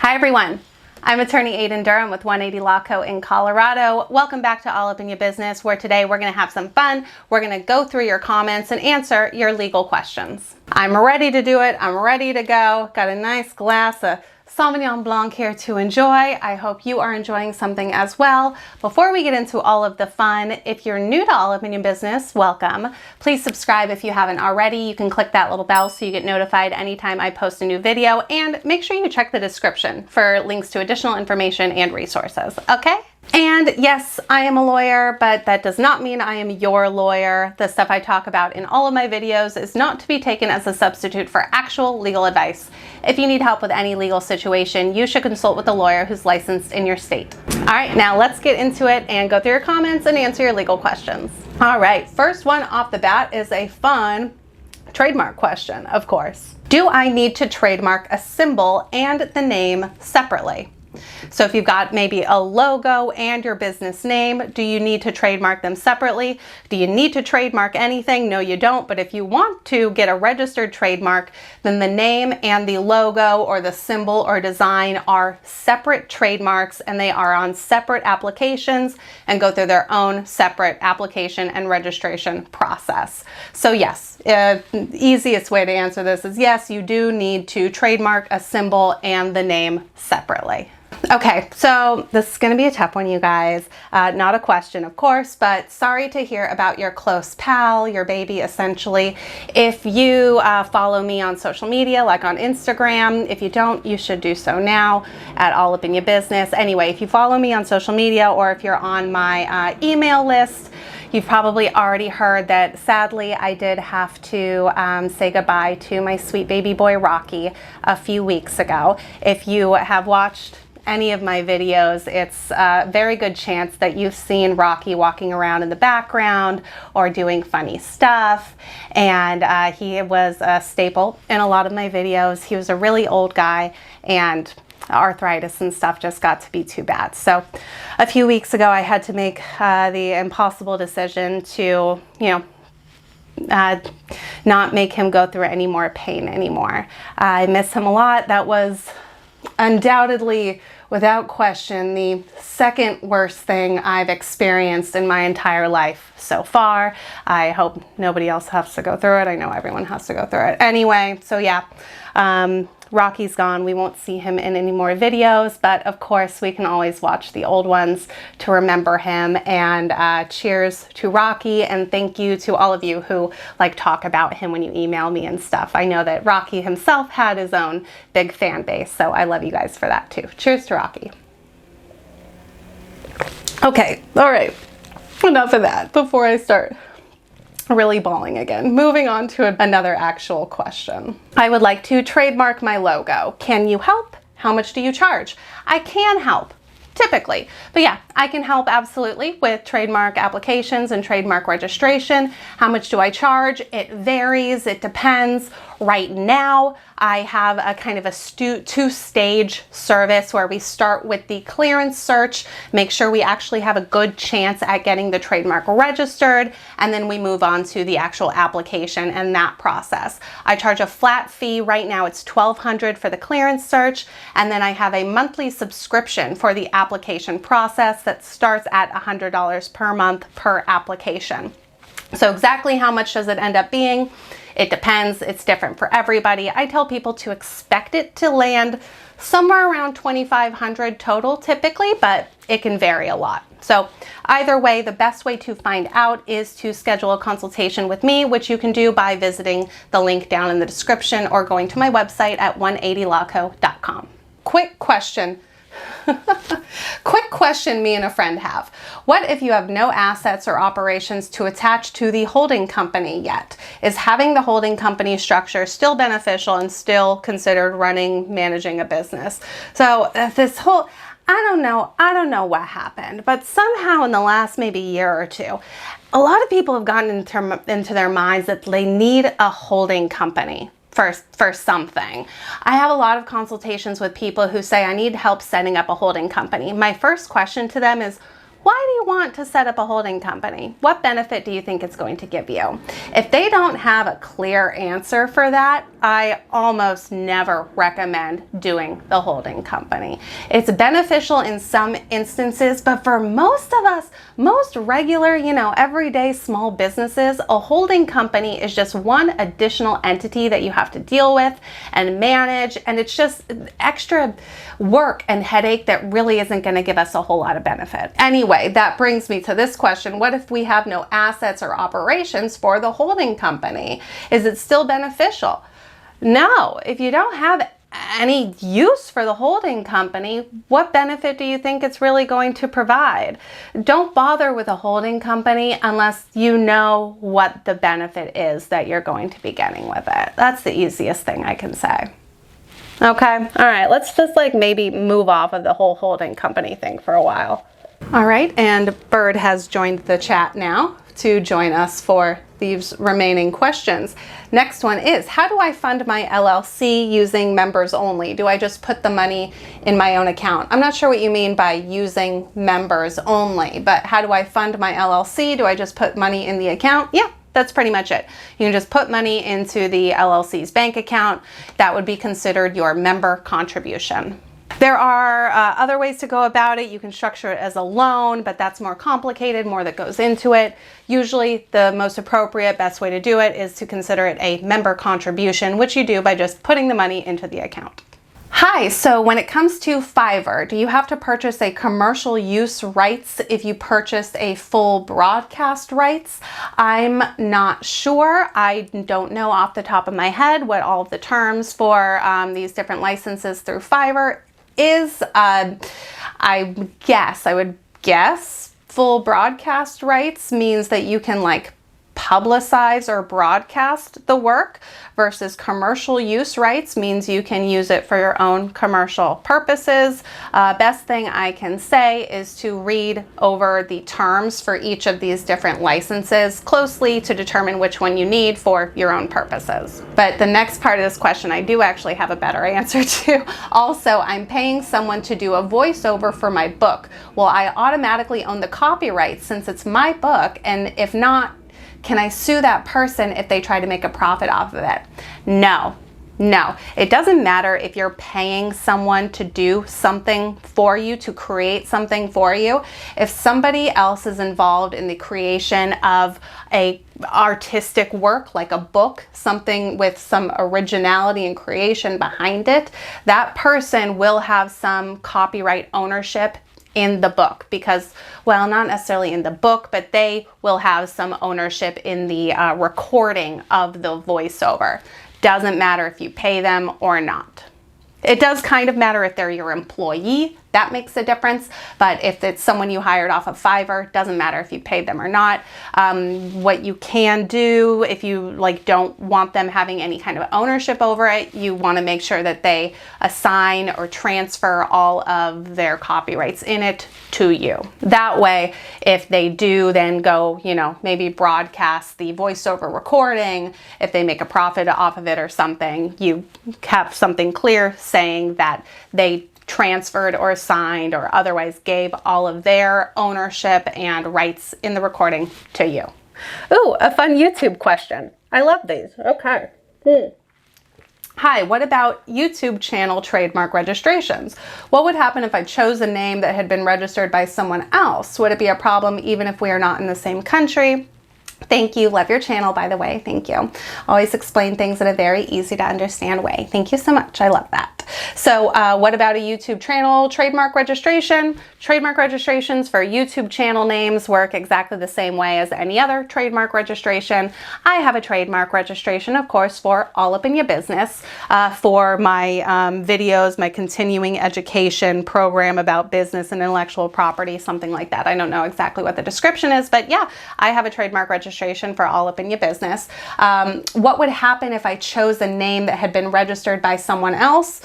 Hi everyone, I'm attorney Aiden Durham with 180 Law Co. in Colorado. Welcome back to All Up in Your Business, where today we're going to have some fun. We're going to go through your comments and answer your legal questions. I'm ready to do it. I'm ready to go. Got a nice glass of Sauvignon Blanc here to enjoy. I hope you are enjoying something as well. Before we get into all of the fun, if you're new to All Up in Your Business, welcome. Please subscribe if you haven't already. You can click that little bell so you get notified anytime I post a new video, and make sure you check the description for links to additional information and resources, okay? And yes, I am a lawyer, but that does not mean I am your lawyer. The stuff I talk about in all of my videos is not to be taken as a substitute for actual legal advice. If you need help with any legal situation, you should consult with a lawyer who's licensed in your state. All right, now let's get into it and go through your comments and answer your legal questions. All right, first one off the bat is a fun trademark question, of course. Do I need to trademark a symbol and the name separately? So if you've got maybe a logo and your business name, do you need to trademark them separately? Do you need to trademark anything? No, you don't. But if you want to get a registered trademark, then the name and the logo or the symbol or design are separate trademarks, and they are on separate applications and go through their own separate application and registration process. So yes, the easiest way to answer this is yes, you do need to trademark a symbol and the name separately. Okay, so this is going to be a tough one, you guys. Not a question, of course, but sorry to hear about your close pal, your baby, essentially. If you follow me on social media, like on Instagram, if you don't, you should do so now at All Up in Your Business. Anyway, if you follow me on social media or if you're on my email list, you've probably already heard that sadly I did have to say goodbye to my sweet baby boy Rocky a few weeks ago. If you have watched any of my videos, it's a very good chance that you've seen Rocky walking around in the background or doing funny stuff, and he was a staple in a lot of my videos. He was a really old guy, and arthritis and stuff just got to be too bad. So a few weeks ago I had to make the impossible decision to, not make him go through any more pain anymore. I miss him a lot. That was undoubtedly, without question, the second worst thing I've experienced in my entire life so far. I hope nobody else has to go through it. I know everyone has to go through it. Anyway, so yeah, Rocky's gone. We won't see him in any more videos, but of course we can always watch the old ones to remember him. And cheers to Rocky, and thank you to all of you who talk about him when you email me and stuff. I know that Rocky himself had his own big fan base, so I love you guys for that too. Cheers to Rocky. Okay, all right, enough of that before I start really bawling again. Moving on to another actual question. I would like to trademark my logo. Can you help? How much do you charge? I can help, typically. But yeah, I can help absolutely with trademark applications and trademark registration. How much do I charge? It varies. It depends. Right now, I have a kind of a two-stage service where we start with the clearance search, make sure we actually have a good chance at getting the trademark registered, and then we move on to the actual application and that process. I charge a flat fee. Right now it's $1,200 for the clearance search, and then I have a monthly subscription for the application process that starts at $100 per month per application. So exactly how much does it end up being? It depends. It's different for everybody. I tell people to expect it to land somewhere around $2,500 total typically, but it can vary a lot. So either way, the best way to find out is to schedule a consultation with me, which you can do by visiting the link down in the description or going to my website at 180lawco.com. Quick question. Quick question me and a friend have. What if you have no assets or operations to attach to the holding company yet? Is having the holding company structure still beneficial and still considered managing a business? So this whole, I don't know what happened, but somehow in the last maybe year or two, a lot of people have gotten into their minds that they need a holding company for something. I have a lot of consultations with people who say, I need help setting up a holding company. My first question to them is, Why do you want to set up a holding company? What benefit do you think it's going to give you? If they don't have a clear answer for that, I almost never recommend doing the holding company. It's beneficial in some instances, but for most of us, most regular, everyday small businesses, a holding company is just one additional entity that you have to deal with and manage, and it's just extra work and headache that really isn't going to give us a whole lot of benefit. Anyway, that brings me to this question. What if we have no assets or operations for the holding company? Is it still beneficial? No. If you don't have any use for the holding company, what benefit do you think it's really going to provide? Don't bother with a holding company unless you know what the benefit is that you're going to be getting with it. That's the easiest thing I can say. Okay, all right, let's just maybe move off of the whole holding company thing for a while. All right, and Bird has joined the chat now to join us for these remaining questions. Next one is, how do I fund my LLC using members only? Do I just put the money in my own account? I'm not sure what you mean by using members only, but how do I fund my LLC? Do I just put money in the account? Yeah. That's pretty much it. You can just put money into the LLC's bank account. That would be considered your member contribution. There are other ways to go about it. You can structure it as a loan, but that's more complicated, more that goes into it. Usually the most appropriate, best way to do it is to consider it a member contribution, which you do by just putting the money into the account. Hi, so when it comes to Fiverr, do you have to purchase a commercial use rights if you purchased a full broadcast rights? I'm not sure. I don't know off the top of my head what all of the terms for these different licenses through Fiverr is. I would guess full broadcast rights means that you can publicize or broadcast the work, versus commercial use rights means you can use it for your own commercial purposes. Best thing I can say is to read over the terms for each of these different licenses closely to determine which one you need for your own purposes. But the next part of this question I do actually have a better answer to. Also, I'm paying someone to do a voiceover for my book. Will I automatically own the copyright since it's my book? And if not, can I sue that person if they try to make a profit off of it? No. It doesn't matter if you're paying someone to do something for you, to create something for you. If somebody else is involved in the creation of a artistic work, like a book, something with some originality and creation behind it, that person will have some copyright ownership in the book, because, well, not necessarily in the book, but they will have some ownership in the recording of the voiceover. Doesn't matter if you pay them or not. It does kind of matter if they're your employee. That makes a difference. But if it's someone you hired off of Fiverr, doesn't matter if you paid them or not. What you can do if you don't want them having any kind of ownership over it, you want to make sure that they assign or transfer all of their copyrights in it to you. That way, if they do then go, maybe broadcast the voiceover recording, if they make a profit off of it or something, you have something clear saying that they transferred or assigned or otherwise gave all of their ownership and rights in the recording to you. Ooh, a fun YouTube question. I love these. Okay. Hi, what about YouTube channel trademark registrations? What would happen if I chose a name that had been registered by someone else? Would it be a problem even if we are not in the same country? Thank you. Love your channel, by the way. Thank you. Always explain things in a very easy to understand way. Thank you so much. I love that. So what about a YouTube channel trademark registration? Trademark registrations for YouTube channel names work exactly the same way as any other trademark registration. I have a trademark registration, of course, for All Up in Your Business, for my videos, my continuing education program about business and intellectual property, something like that. I don't know exactly what the description is, but yeah, I have a trademark registration for All Up in Your Business. What would happen if I chose a name that had been registered by someone else?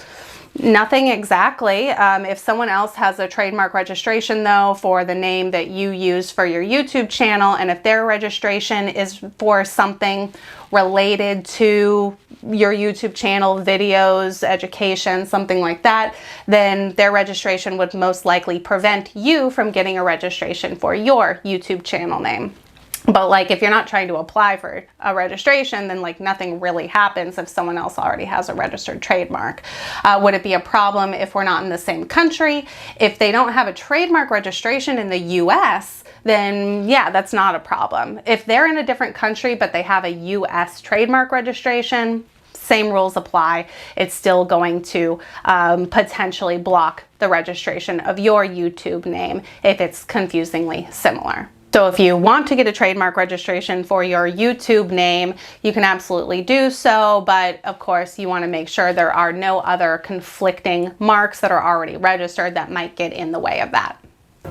Nothing exactly. If someone else has a trademark registration though for the name that you use for your YouTube channel, and if their registration is for something related to your YouTube channel, videos, education, something like that, then their registration would most likely prevent you from getting a registration for your YouTube channel name. But like if you're not trying to apply for a registration, then like nothing really happens if someone else already has a registered trademark. Would it be a problem if we're not in the same country? If they don't have a trademark registration in the US, then yeah, that's not a problem. If they're in a different country but they have a US trademark registration, same rules apply. It's still going to potentially block the registration of your YouTube name if it's confusingly similar. So if you want to get a trademark registration for your YouTube name, you can absolutely do so, but of course you want to make sure there are no other conflicting marks that are already registered that might get in the way of that.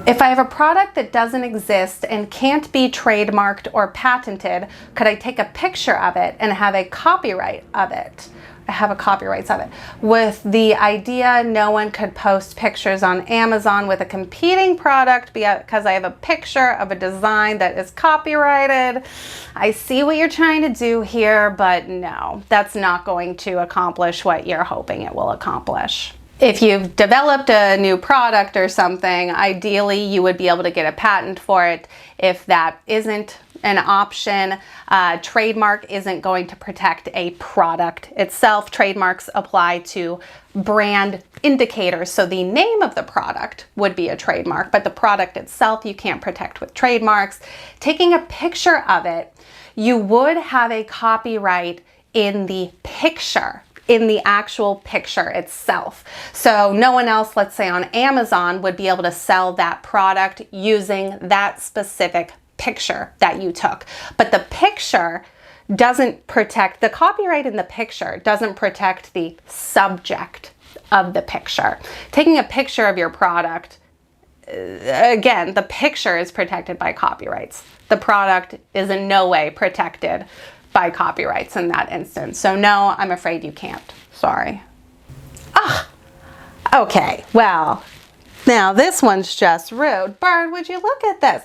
If I have a product that doesn't exist and can't be trademarked or patented, could I take a picture of it and have a copyright of it? I have a copyright of it. With the idea no one could post pictures on Amazon with a competing product because I have a picture of a design that is copyrighted. I see what you're trying to do here, but no, that's not going to accomplish what you're hoping it will accomplish. If you've developed a new product or something, ideally you would be able to get a patent for it. If that isn't an option, trademark isn't going to protect a product itself. Trademarks apply to brand indicators. So the name of the product would be a trademark, but the product itself you can't protect with trademarks. Taking a picture of it, you would have a copyright in the picture, in the actual picture itself. So no one else, let's say on Amazon, would be able to sell that product using that specific picture that you took. But the picture doesn't protect, the copyright in the picture doesn't protect the subject of the picture. Taking a picture of your product, again, the picture is protected by copyrights. The product is in no way protected by copyrights in that instance. So no, I'm afraid you can't. Sorry. Okay, well, now this one's just rude. Bird, would you look at this?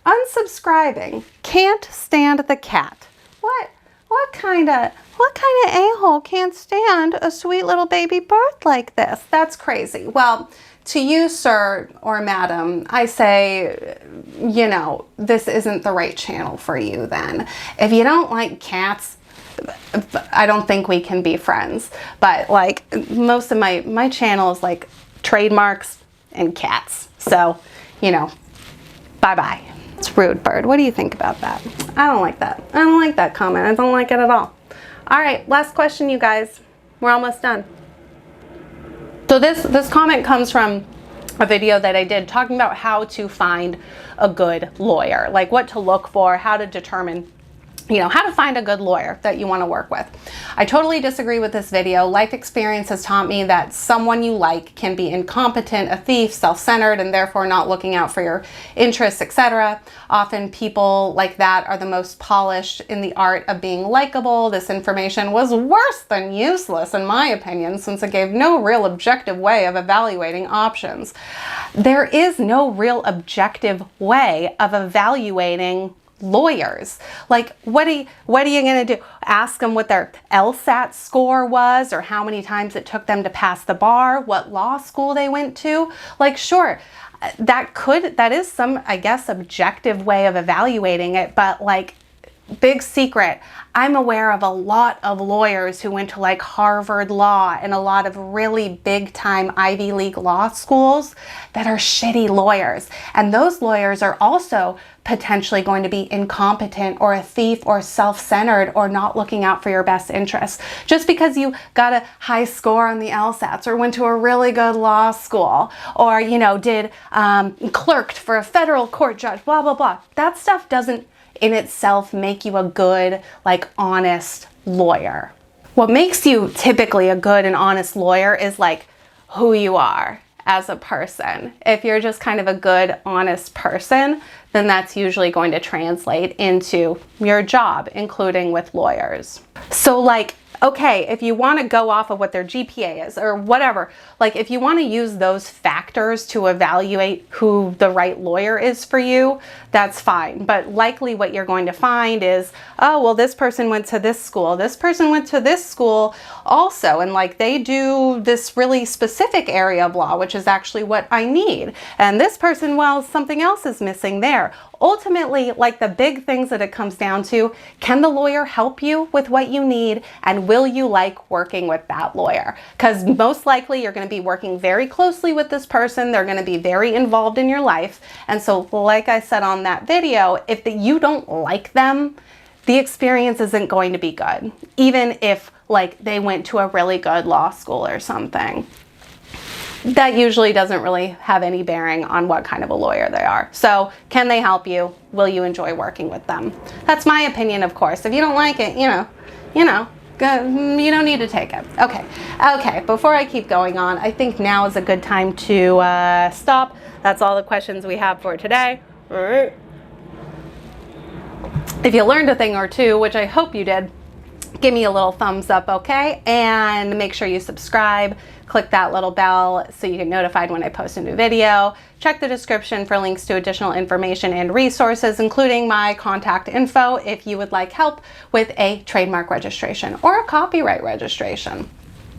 Unsubscribing. Can't stand the cat. What kind of a-hole can't stand a sweet little baby bird like this? That's crazy. Well, to you, sir or madam, I say, you know, this isn't the right channel for you then. If you don't like cats, I don't think we can be friends. But like most of my channel is like trademarks and cats. So, you know, bye-bye. It's rude, Bird. What do you think about that? I don't like that. I don't like that comment. I don't like it at all. All right, last question, you guys. We're almost done. So this comment comes from a video that I did talking about how to find a good lawyer, like what to look for, how to determine, you know, how to find a good lawyer that you want to work with. I totally disagree with this video. Life experience has taught me that someone you like can be incompetent, a thief, self-centered, and therefore not looking out for your interests, etc. Often people like that are the most polished in the art of being likable. This information was worse than useless, in my opinion, since it gave no real objective way of evaluating options. There is no real objective way of evaluating lawyers. Like, what are you going to do? Ask them what their LSAT score was, or how many times it took them to pass the bar, what law school they went to? Like, sure, that is some, I guess, objective way of evaluating it, but like, big secret, I'm aware of a lot of lawyers who went to like Harvard Law and a lot of really big time Ivy League law schools that are shitty lawyers. And those lawyers are also potentially going to be incompetent or a thief or self-centered or not looking out for your best interests. Just because you got a high score on the LSATs or went to a really good law school or, you know, did clerked for a federal court judge, blah, blah, blah. That stuff doesn't in itself make you a good, like, honest lawyer. What makes you typically a good and honest lawyer is like who you are as a person. If you're just kind of a good, honest person, then that's usually going to translate into your job, including with lawyers. So like, Okay, if you want to go off of what their GPA is or whatever, like if you want to use those factors to evaluate who the right lawyer is for you, that's fine. But likely what you're going to find is, oh, well, this person went to this school, this person went to this school also, and like they do this really specific area of law, which is actually what I need. And this person, well, something else is missing there. Ultimately, like the big things that it comes down to, can the lawyer help you with what you need, and will you like working with that lawyer? Because most likely you're going to be working very closely with this person. They're going to be very involved in your life. And so like I said on that video, if you don't like them, the experience isn't going to be good, even if like they went to a really good law school or something. That usually doesn't really have any bearing on what kind of a lawyer they are. So can they help you? Will you enjoy working with them? That's my opinion, of course. If you don't like it, you don't need to take it. Okay, before I keep going on, I think now is a good time to stop. That's all the questions we have for today. All right. If you learned a thing or two, which I hope you did, give me a little thumbs up, okay? And make sure you subscribe. Click that little bell so you get notified when I post a new video. Check the description for links to additional information and resources, including my contact info if you would like help with a trademark registration or a copyright registration.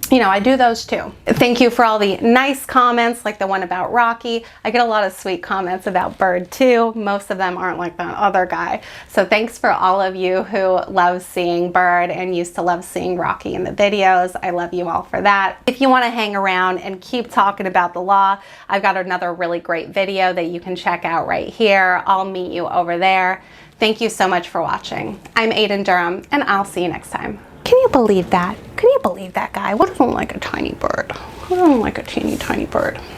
I do those too. Thank you for all the nice comments, like the one about Rocky. I get a lot of sweet comments about Bird too. Most of them aren't like that other guy. So thanks for all of you who love seeing Bird and used to love seeing Rocky in the videos. I love you all for that. If you want to hang around and keep talking about the law, I've got another really great video that you can check out right here. I'll meet you over there. Thank you so much for watching. I'm Aiden Durham, and I'll see you next time. Can you believe that? Can you believe that guy? What doesn't like a tiny bird? Who doesn't like a teeny tiny bird?